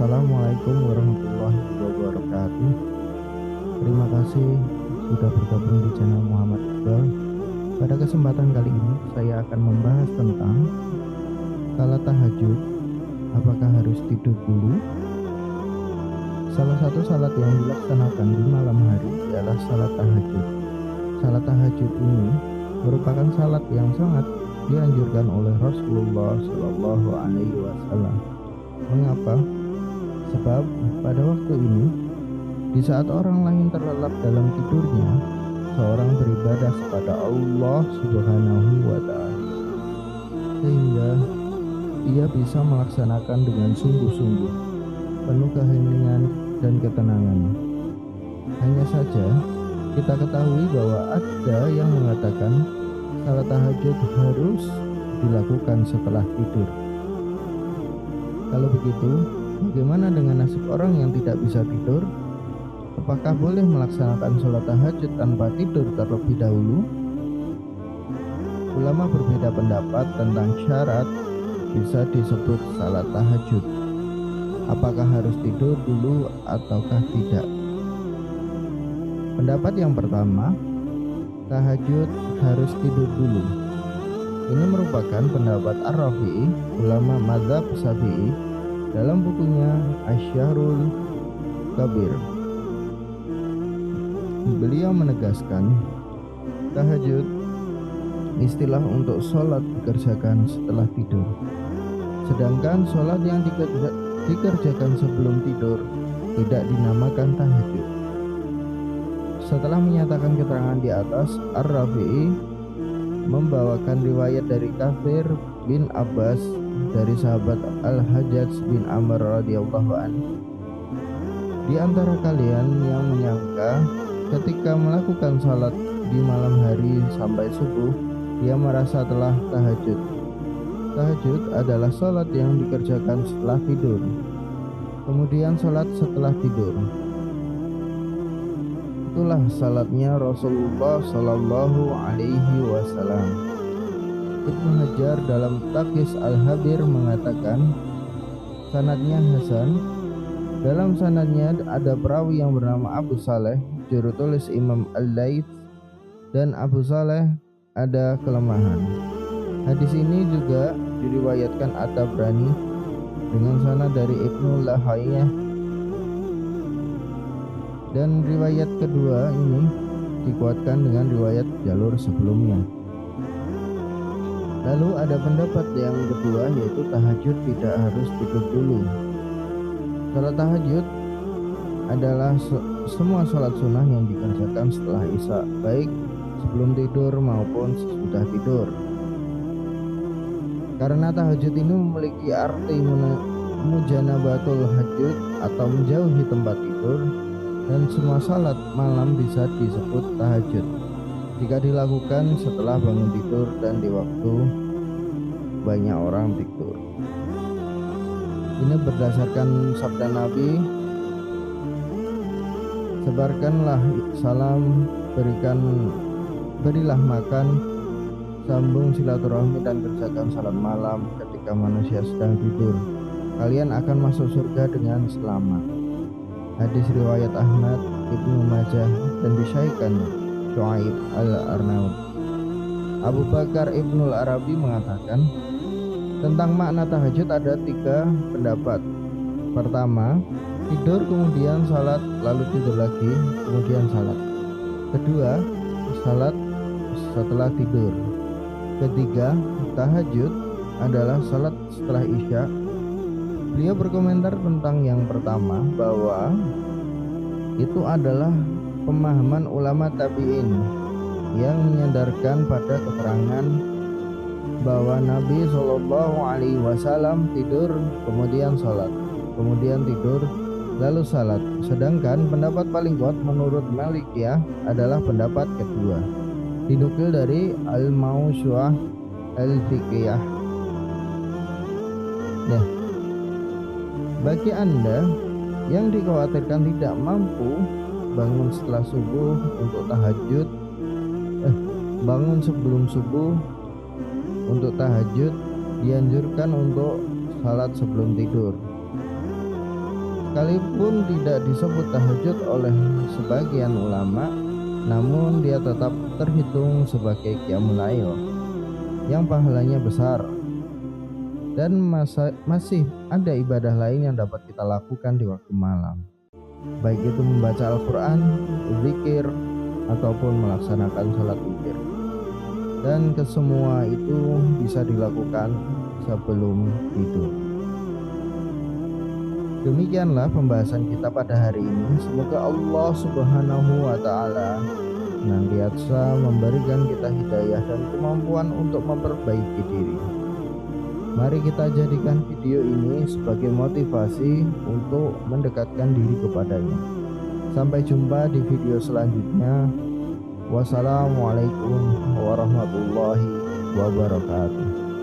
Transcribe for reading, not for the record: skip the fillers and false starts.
Assalamualaikum warahmatullahi wabarakatuh. Terima kasih sudah bergabung di channel Muhammad Iqbal. Pada kesempatan kali ini saya akan membahas tentang salat tahajud. Apakah harus tidur dulu? Salah satu salat yang dilaksanakan di malam hari ialah salat tahajud. Salat tahajud ini merupakan salat yang sangat dianjurkan oleh Rasulullah Shallallahu Alaihi Wasallam. Mengapa? Sebab pada waktu ini, di saat orang lain terlelap dalam tidurnya, seorang beribadah kepada Allah Subhanahu wa Ta'ala, sehingga ia bisa melaksanakan dengan sungguh-sungguh, penuh keheningan dan ketenangan. Hanya saja kita ketahui bahwa ada yang mengatakan salat tahajud harus dilakukan setelah tidur. Kalau begitu, bagaimana dengan nasib orang yang tidak bisa tidur? Apakah boleh melaksanakan sholat tahajud tanpa tidur terlebih dahulu? Ulama berbeda pendapat tentang syarat bisa disebut salat tahajud. Apakah harus tidur dulu ataukah tidak? Pendapat yang pertama, tahajud harus tidur dulu. Ini merupakan pendapat Ar-Rafi'i, ulama mazhab Syafi'i, dalam bukunya Asy-Syahrul Kabir. Beliau menegaskan, tahajud istilah untuk sholat dikerjakan setelah tidur. Sedangkan sholat yang dikerjakan sebelum tidur tidak dinamakan tahajud. Setelah menyatakan keterangan di atas, Ar-Rafi'i membawakan riwayat dari Katsir bin Abbas dari sahabat Al-Hajjaj bin Amr radhiyallahu anhu. Di antara kalian yang menyangka ketika melakukan salat di malam hari sampai subuh, dia merasa telah tahajud. Tahajud adalah salat yang dikerjakan setelah tidur. Kemudian salat setelah tidur. Itulah salatnya Rasulullah Shallallahu Alaihi Wasallam. Ibnu Hajar dalam Taqis Al-Habir mengatakan sanadnya Hasan. Dalam sanadnya ada perawi yang bernama Abu Saleh, juru tulis Imam Al-Laits, dan Abu Saleh ada kelemahan. Hadis ini juga diriwayatkan At-Tabrani dengan sanad dari Ibnu Lahayah, dan riwayat kedua ini dikuatkan dengan riwayat jalur sebelumnya. Lalu ada pendapat yang kedua, yaitu tahajud tidak harus tidur dulu. Salat tahajud adalah semua salat sunnah yang dikerjakan setelah isya, baik sebelum tidur maupun sesudah tidur. Karena tahajud ini memiliki arti mujanabatul hajud atau menjauhi tempat tidur, dan semua salat malam bisa disebut tahajud jika dilakukan setelah bangun tidur dan di waktu banyak orang tidur. Ini berdasarkan sabda Nabi, sebarkanlah salam, berilah makan, sambung silaturahmi, dan kerjakan salat malam ketika manusia sedang tidur. Kalian akan masuk surga dengan selamat. Hadis riwayat Ahmad, Ibnu Majah, dan disahihkan Syuaib Al-Arnaud. Abu Bakar Ibnul Arabi mengatakan tentang makna tahajud ada 3 pendapat. Pertama, tidur kemudian salat, lalu tidur lagi kemudian salat. Kedua, salat setelah tidur. Ketiga, tahajud adalah salat setelah isya. Beliau berkomentar tentang yang pertama bahwa itu adalah pemahaman ulama tabi'in yang menyandarkan pada keterangan bahwa Nabi Shallallahu Alaihi Wasallam tidur kemudian sholat, kemudian tidur lalu salat. Sedangkan pendapat paling kuat menurut Malikiyah adalah pendapat kedua, dinukil dari Al-Mawsu'ah Al-Fiqhiyah. Nah, bagi Anda yang dikhawatirkan tidak mampu bangun setelah subuh untuk tahajud, bangun sebelum subuh untuk tahajud, dianjurkan untuk salat sebelum tidur. Sekalipun tidak disebut tahajud oleh sebagian ulama, namun dia tetap terhitung sebagai qiyamul lail yang pahalanya besar. Dan masih ada ibadah lain yang dapat kita lakukan di waktu malam, baik itu membaca Al-Quran, zikir, ataupun melaksanakan sholat witir. Dan kesemua itu bisa dilakukan sebelum tidur. Demikianlah pembahasan kita pada hari ini. Semoga Allah Subhanahu wa Ta'ala senantiasa memberikan kita hidayah dan kemampuan untuk memperbaiki diri. Mari kita jadikan video ini sebagai motivasi untuk mendekatkan diri kepadanya. Sampai jumpa di video selanjutnya. Wassalamualaikum warahmatullahi wabarakatuh.